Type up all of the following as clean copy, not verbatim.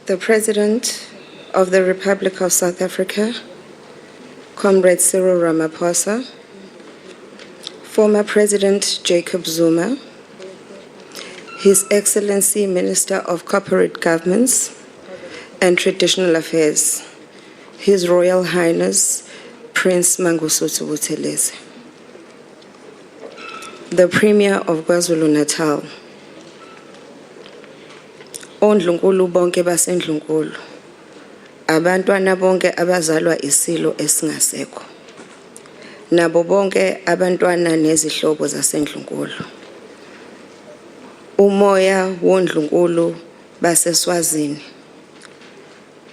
the President of the Republic of South Africa, Comrade Cyril Ramaphosa, former President Jacob Zuma, His Excellency Minister of Corporate Governance and Traditional Affairs, His Royal Highness Prince Mangosuthu Buthelezi, the Premier of KwaZulu-Natal, ondlunkulu bonke basendlunkulu, abantwana bonke abazalwa isilo esingasekho, nabo bonke abantwana nezihlobo zasendlunkulu, umoya wondlunkulu baseSwazini,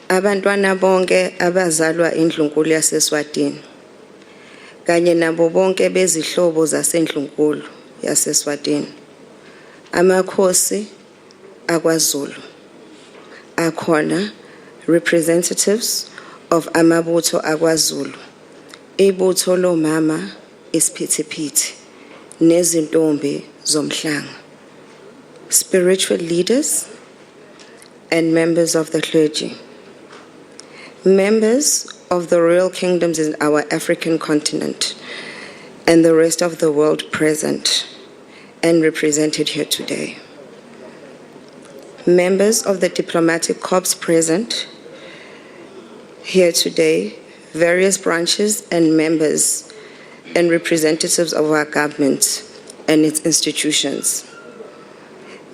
abantwana bonke abazalwa indlunkulu yaseSwatini, kanye nabo bonke bezihlobo zasendlunkulu yaseSwatini, amakhosi akwaZulu, akhona representatives of amabutho akwaZulu, ibutho lomama isiphithiphithi, nezintombi zomhlanga, spiritual leaders and members of the clergy, members of the royal kingdoms in our African continent and the rest of the world present and represented here today, members of the diplomatic corps present here today, various branches and members and representatives of our government and its institutions,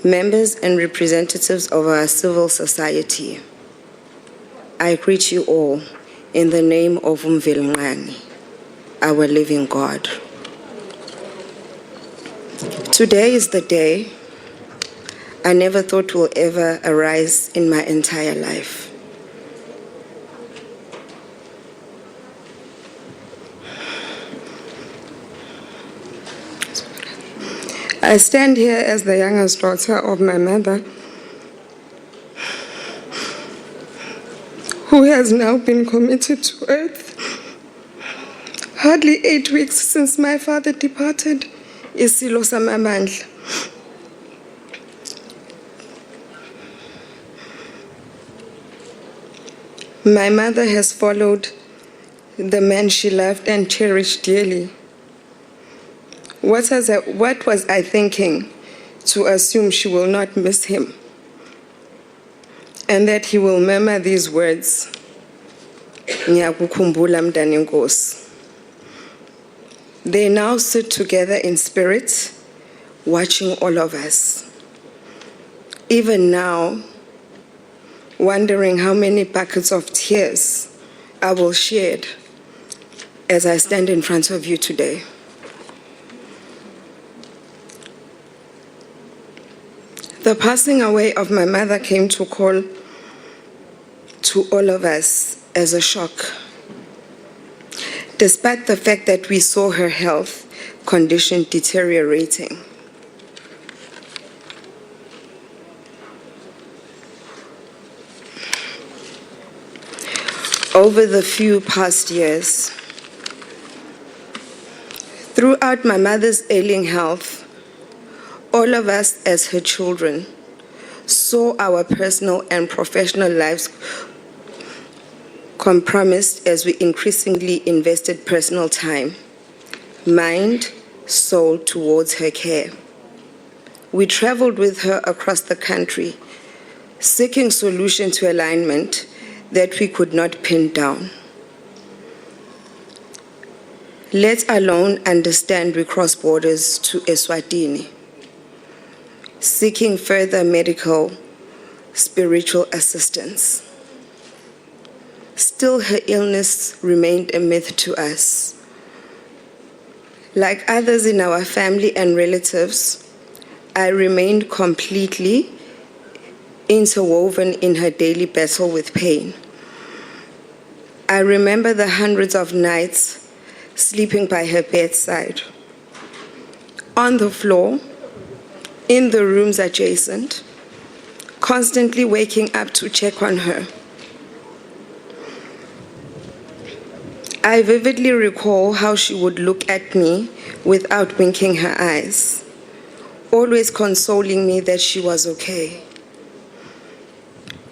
members and representatives of our civil society, I greet you all in the name of Umvelngani, our living God. Today is the day I never thought will ever arise in my entire life. I stand here as the youngest daughter of my mother, who has now been committed to earth. Hardly 8 weeks since my father departed, isilo samamandla. My mother has followed the man she loved and cherished dearly. What was I thinking to assume she will not miss him and that he will murmur these words, "Ngiyakukhumbula mntane Nkosi." They now sit together in spirit, watching all of us. Even now, wondering how many buckets of tears I will shed as I stand in front of you today. The passing away of my mother came to call to all of us as a shock, despite the fact that we saw her health condition deteriorating. Over the few past years, throughout my mother's ailing health, all of us as her children saw our personal and professional lives compromised as we increasingly invested personal time, mind, soul towards her care. We traveled with her across the country, seeking solution to alignment that we could not pin down. Let alone understand we crossed borders to Eswatini, seeking further medical, spiritual assistance. Still, her illness remained a myth to us. Like others in our family and relatives, I remained completely interwoven in her daily battle with pain. I remember the hundreds of nights sleeping by her bedside, on the floor, in the rooms adjacent, constantly waking up to check on her. I vividly recall how she would look at me without winking her eyes, always consoling me that she was okay.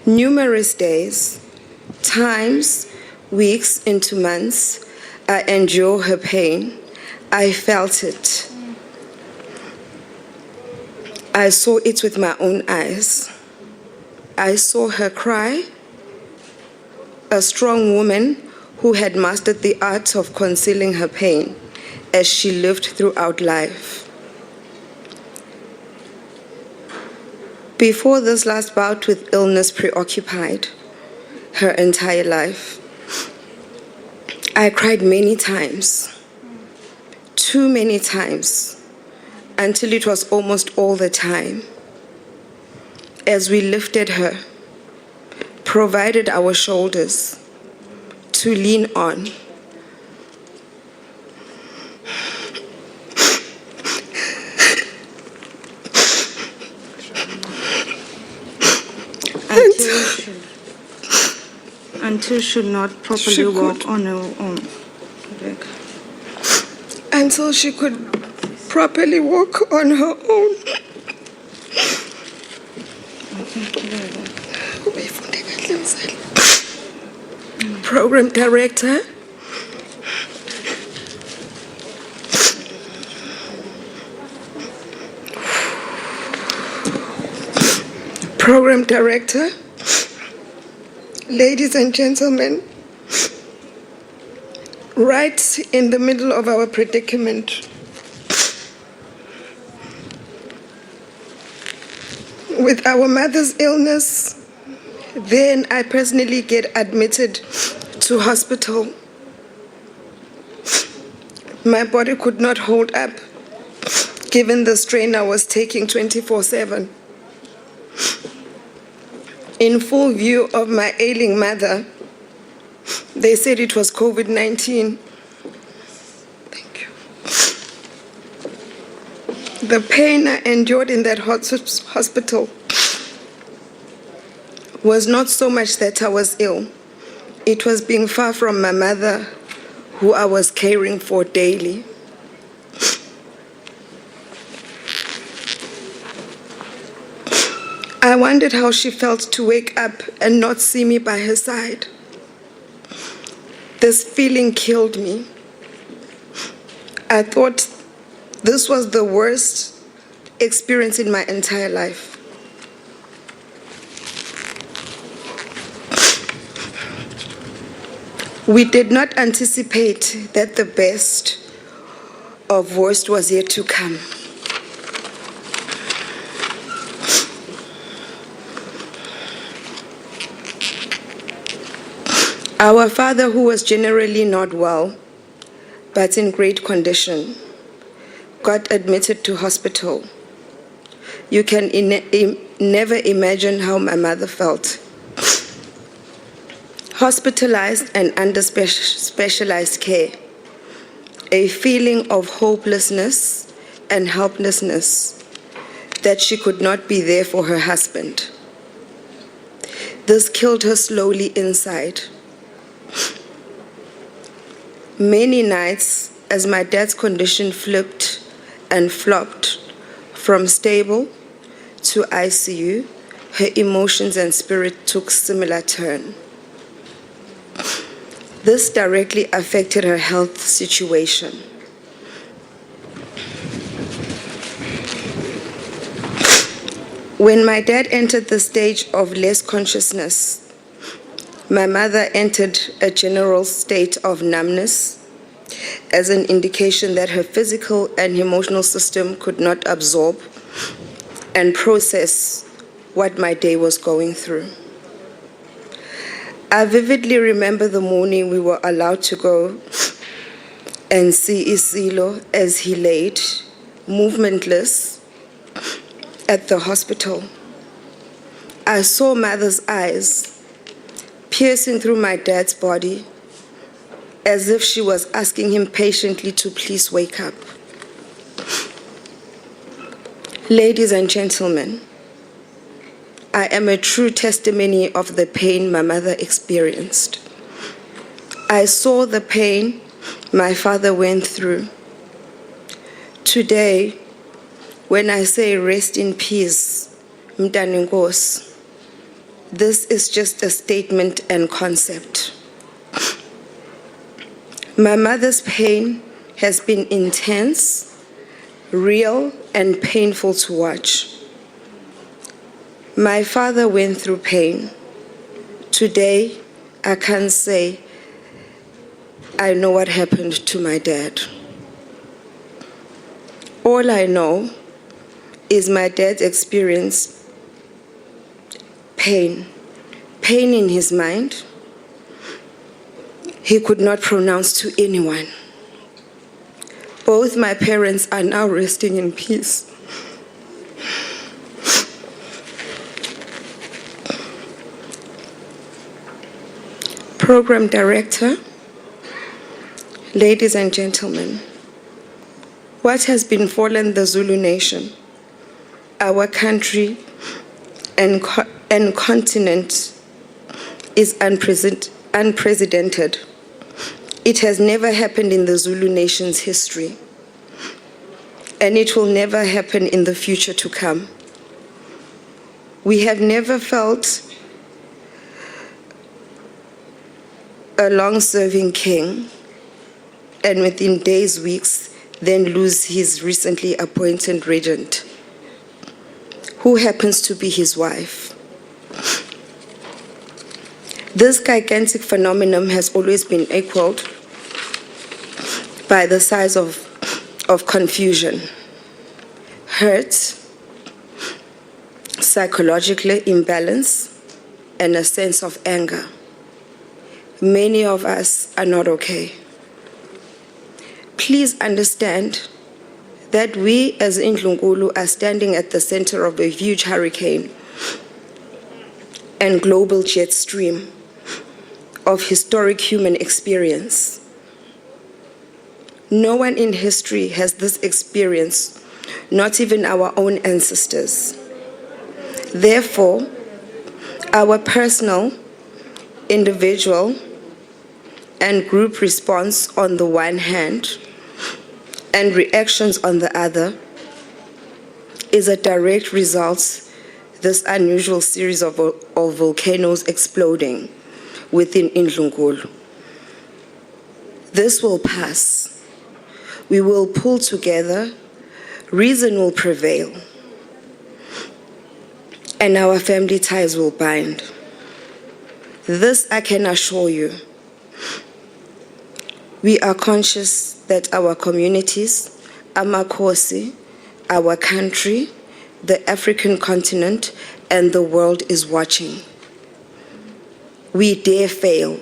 Numerous days, times, weeks into months, I endure her pain. I felt it. I saw it with my own eyes. I saw her cry, a strong woman who had mastered the art of concealing her pain as she lived throughout life. Before this last bout with illness preoccupied her entire life, I cried many times, too many times, until it was almost all the time, as we lifted her, provided our shoulders to lean on. Until she not properly walk on her own. Until she could properly walk on her own. Program director. Program director. Ladies and gentlemen, right in the middle of our predicament, with our mother's illness, then I personally get admitted to hospital. My body could not hold up, given the strain I was taking 24/7. In full view of my ailing mother, they said it was COVID-19. Thank you. The pain I endured in that hospital was not so much that I was ill. It was being far from my mother, who I was caring for daily. I wondered how she felt to wake up and not see me by her side. This feeling killed me. I thought this was the worst experience in my entire life. We did not anticipate that the best of worst was yet to come. Our father, who was generally not well, but in great condition, got admitted to hospital. You can never imagine how my mother felt. Hospitalized and under specialized care, a feeling of hopelessness and helplessness that she could not be there for her husband. This killed her slowly inside. Many nights, as my dad's condition flipped and flopped from stable to ICU, her emotions and spirit took similar turn. This directly affected her health situation. When my dad entered the stage of less consciousness, my mother entered a general state of numbness as an indication that her physical and emotional system could not absorb and process what my day was going through. I vividly remember the morning we were allowed to go and see Isilo as he laid, movementless, at the hospital. I saw mother's eyes piercing through my dad's body, as if she was asking him patiently to please wake up. Ladies and gentlemen, I am a true testimony of the pain my mother experienced. I saw the pain my father went through. Today, when I say rest in peace, Mntani Nkosi, This is just a statement and concept. My mother's pain has been intense, real, and painful to watch. My father went through pain. Today, I can't say I know what happened to my dad. All I know is my dad experienced pain in his mind. He could not pronounce to anyone. Both my parents are now resting in peace. Program Director, ladies and gentlemen, what has befallen the Zulu nation, our country and continent is unprecedented. It has never happened in the Zulu nation's history, and it will never happen in the future to come. We have never felt a long-serving king, and within days, weeks, then lose his recently appointed regent, who happens to be his wife. This gigantic phenomenon has always been equaled by the size of confusion, hurt, psychological imbalance, and a sense of anger. Many of us are not okay. Please understand that we as Ndlunkulu are standing at the center of a huge hurricane and global jet stream of historic human experience. No one in history has this experience, not even our own ancestors. Therefore, our personal, individual, and group response on the one hand, and reactions on the other, is a direct result this unusual series of volcanoes exploding within Ndlunkulu. This will pass. We will pull together, reason will prevail, and our family ties will bind. This I can assure you. We are conscious that our communities, amakhosi, our country, the African continent, and the world is watching. We dare fail.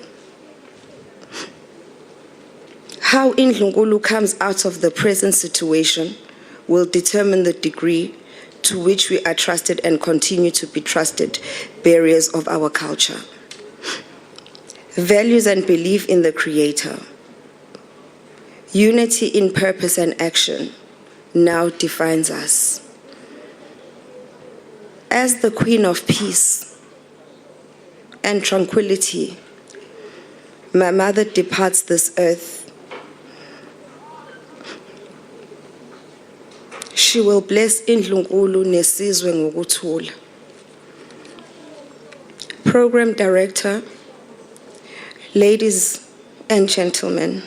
How Ndlunkulu comes out of the present situation will determine the degree to which we are trusted and continue to be trusted bearers of our culture. Values and belief in the Creator. Unity in purpose and action now defines us. As the Queen of Peace and Tranquility, my mother departs this earth. She will bless Ndlunkulu nesizwe ngokuthula. Program Director, ladies and gentlemen,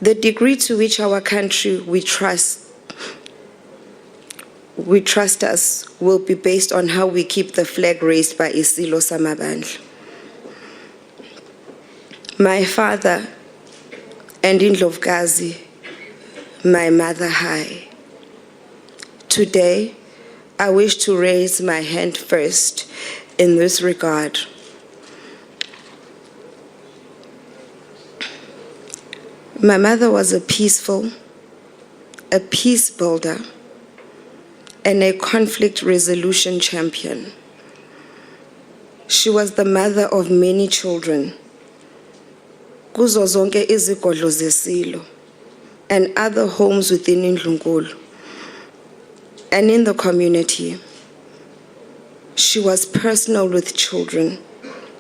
the degree to which our country we trust us will be based on how we keep the flag raised by Isilo Samabandla. My father and Indlovukazi, my mother high. Today, I wish to raise my hand first in this regard. My mother was a peace builder, and a conflict resolution champion. She was the mother of many children, kuzo zonke izigodlo zesilo, and other homes within Ndlunkulu. And in the community, she was personal with children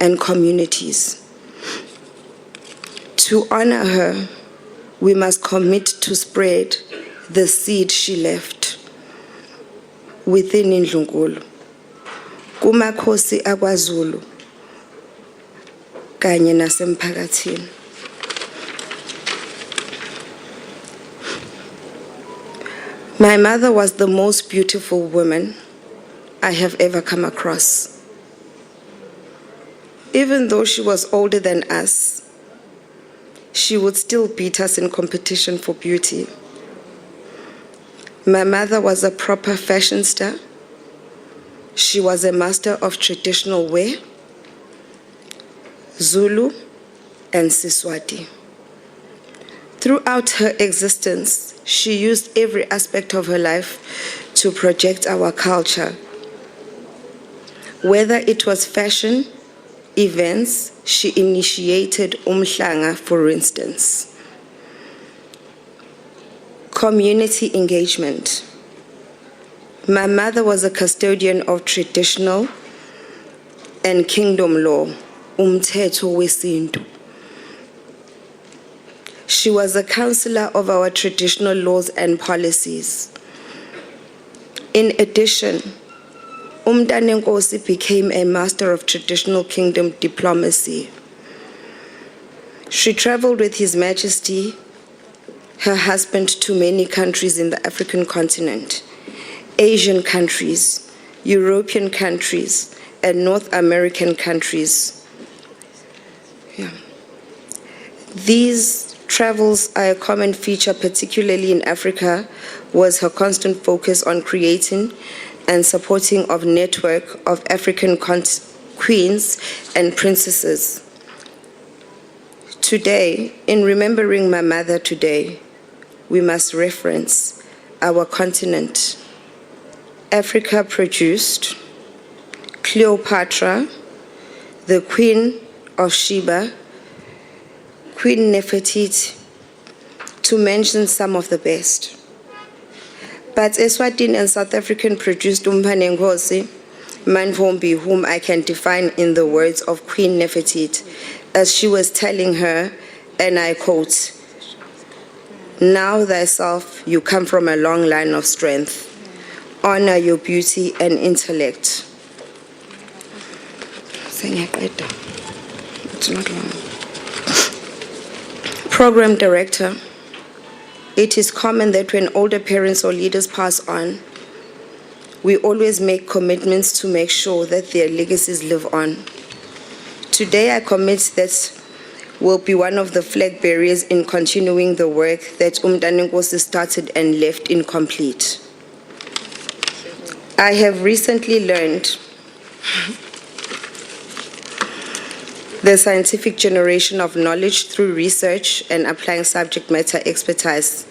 and communities. To honor her, we must commit to spread the seed she left within Ndlunkulu. kumakhosi akwaZulu kanye nasemphakathini. My mother was the most beautiful woman I have ever come across. Even though she was older than us, she would still beat us in competition for beauty. My mother was a proper fashion star. She was a master of traditional wear, Zulu and Siswati. Throughout her existence, she used every aspect of her life to project our culture. Whether it was fashion, events, she initiated Umhlanga, for instance. Community engagement. My mother was a custodian of traditional and kingdom law, umthetho wesintu. She was a counselor of our traditional laws and policies. In addition, Umntanenkosi became a master of traditional kingdom diplomacy. She traveled with His Majesty, her husband, to many countries in the African continent, Asian countries, European countries, and North American countries. These travels are a common feature, particularly in Africa, was her constant focus on creating and supporting of network of African queens and princesses. Today, in remembering my mother today, we must reference our continent. Africa produced Cleopatra, the Queen of Sheba, Queen Nefertiti, to mention some of the best. But Eswatini and South African produced Mantfombi, Mantfombi, whom I can define in the words of Queen Nefertiti, as she was telling her, and I quote, "Now thyself you come from a long line of strength. Honor your beauty and intellect." It's not long. Program Director. It is common that when older parents or leaders pass on, we always make commitments to make sure that their legacies live on. Today, I commit that will be one of the flag bearers in continuing the work that Umntanenkosi started and left incomplete. I have recently learned the scientific generation of knowledge through research and applying subject matter expertise,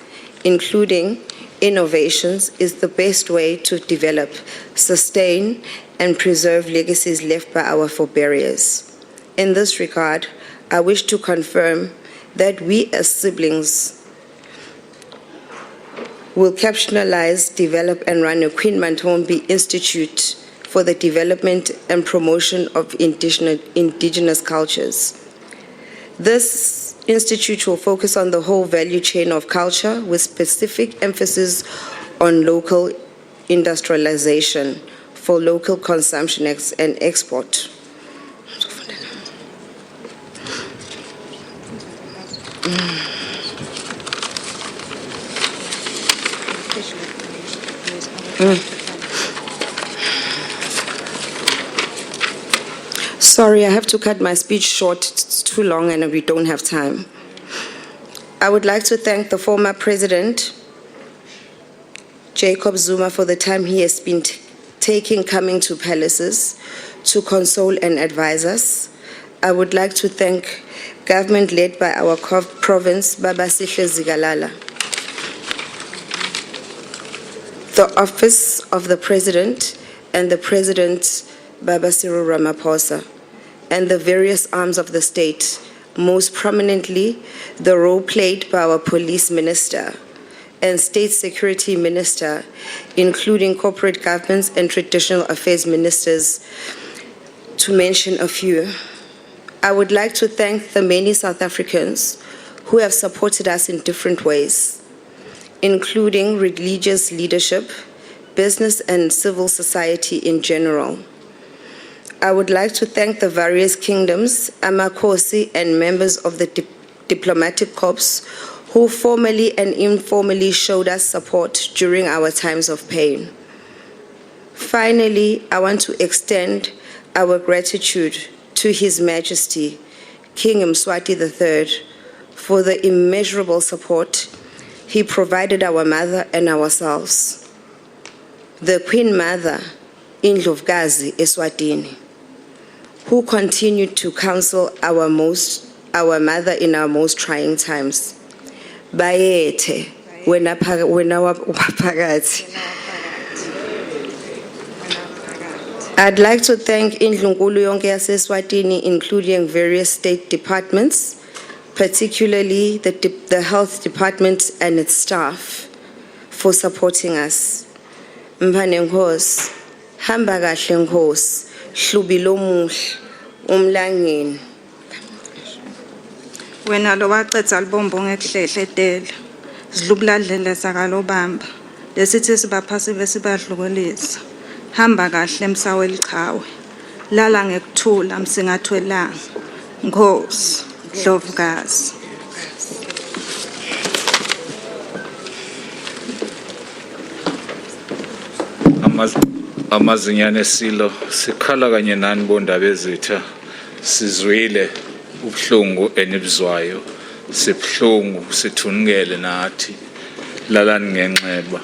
including innovations, is the best way to develop, sustain, and preserve legacies left by our forebears. In this regard, I wish to confirm that we as siblings will capitalize, develop, and run a Queen Mantfombi Institute for the development and promotion of indigenous cultures. This institute will focus on the whole value chain of culture with specific emphasis on local industrialization for local consumption and export. Sorry, I have to cut my speech short. It's too long and we don't have time. I would like to thank the former president, Jacob Zuma, for the time he has been taking coming to palaces to console and advise us. I would like to thank government led by our province, Baba Sihle Zikalala, the office of the president and the president, Baba Cyril Ramaphosa, and the various arms of the state, most prominently the role played by our police minister and state security minister, including corporate governments and traditional affairs ministers, to mention a few. I would like to thank the many South Africans who have supported us in different ways, including religious leadership, business and civil society in general. I would like to thank the various kingdoms, Amakhosi, and members of the diplomatic corps who formally and informally showed us support during our times of pain. Finally, I want to extend our gratitude to His Majesty, King Mswati III, for the immeasurable support he provided our mother and ourselves. The Queen Mother, Indlovukazi Eswatini, who continued to counsel our mother in our most trying times. Bayethe, wena waphakathi. I'd like to thank Indlunkulu yonke yase-Eswatini, including various state departments, particularly the health department and its staff, for supporting us. Mphane Nkosi, hamba kahle Nkosi, hlubile omuhle, umlangeni. Wena lo waqedza libombo ngekuhlehle etela. Zilubladlela sakalobamba. Lesithi sibaphasive sibadlukulisa. Hamba kahle emsawe elichawe. Lala ngekuthula msingathwelanga. Nkosi, Ndlovukazi. Amazinyane silo sikhala kanye nani bondaba ezitha sizwile ubuhlungu enibuzwayo sibhlungu sithunukele nathi lalani ngenxeba.